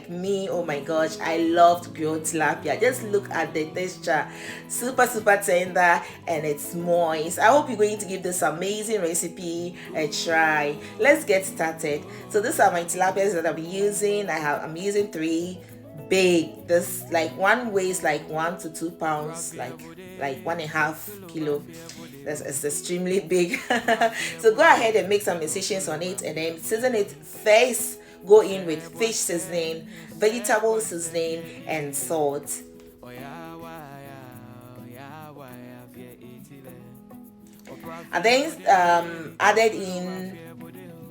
like me, oh my gosh, I love grilled tilapia. Just look at the texture, super tender, and it's moist. I hope you're going to give this amazing recipe a try. Let's get started. So these are my tilapias that I'm using. I'm using 3 big. This like one weighs like 1 to 2 pounds, like 1.5 kilo. It's extremely big. So go ahead and make some incisions on it and then season it. First go in with fish seasoning, vegetable seasoning, and salt. And then added in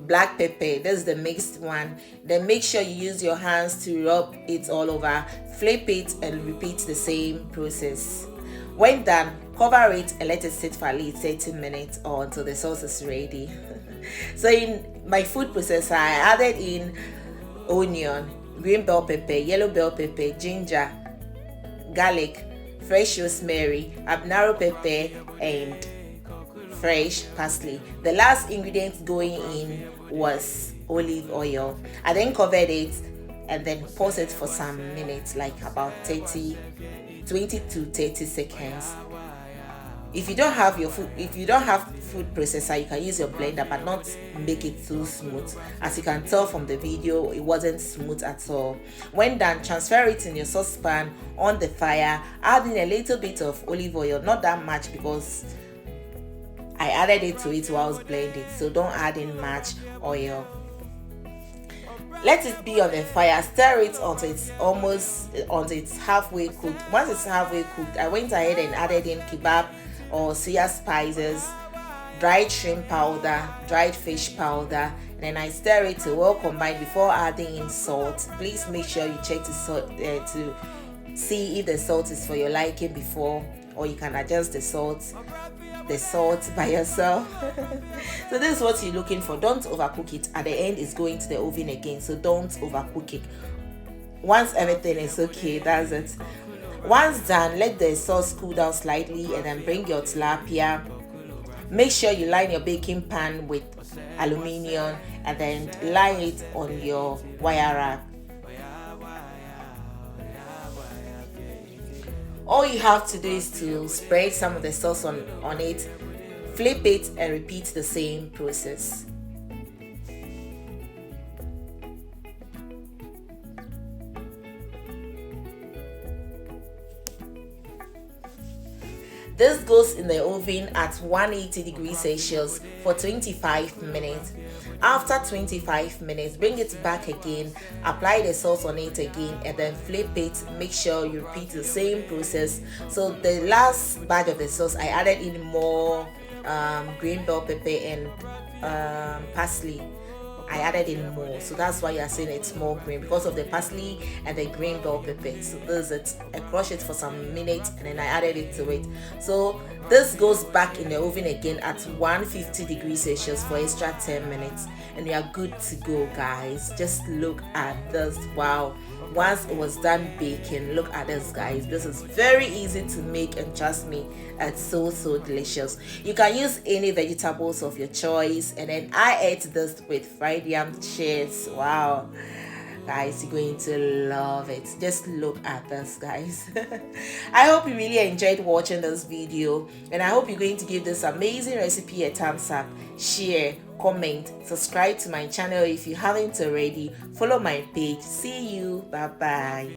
black pepper. This is the mixed one. Then make sure you use your hands to rub it all over, flip it, and repeat the same process. When done, cover it and let it sit for at least 30 minutes or until the sauce is ready. So in my food processor, I added in onion, green bell pepper, yellow bell pepper, ginger, garlic, fresh rosemary, habanero pepper, and fresh parsley. The last ingredient going in was olive oil. I then covered it and then pause it for some minutes, like about 20 to 30 seconds. If you don't have food processor, you can use your blender, but not make it too smooth. As you can tell from the video, it wasn't smooth at all. When done, transfer it in your saucepan on the fire, add in a little bit of olive oil, not that much because I added it to it while I was blending, so don't add in much oil. Let it be on the fire, stir it until it's halfway cooked. Once it's halfway cooked, I went ahead and added in kebab or soya spices, dried shrimp powder, dried fish powder, and then I stir it to well combine before adding in salt. Please make sure you check the salt to see if the salt is for your liking before, or you can adjust the salt by yourself. So this is what you're looking for. Don't overcook it. At the end, it's going to the oven again, so don't overcook it. Once everything is okay, that's it. Once done, let the sauce cool down slightly and then bring your tilapia. Make sure you line your baking pan with aluminium and then line it on your wire wrap. All you have to do is to spread some of the sauce on it, flip it, and repeat the same process. This goes in the oven at 180 degrees Celsius for 25 minutes. After 25 minutes, bring it back again, apply the sauce on it again, and then flip it. Make sure you repeat the same process. So the last batch of the sauce, I added in more green bell pepper and parsley. I added in more, so that's why you're seeing it's more green, because of the parsley and the green bell pepper. So this is it. I crushed it for some minutes and then I added it to it. So this goes back in the oven again at 150 degrees Celsius for extra 10 minutes, and you are good to go, guys. Just look at this. Wow. Once it was done baking, look at this, guys. This is very easy to make, and trust me, it's so delicious. You can use any vegetables of your choice, and then I ate this with fried yam chips. Wow, guys, you're going to love it. Just look at this, guys. I hope you really enjoyed watching this video, and I hope you're going to give this amazing recipe a thumbs up, share, comment, subscribe to my channel if you haven't already, follow my page. See you. Bye bye.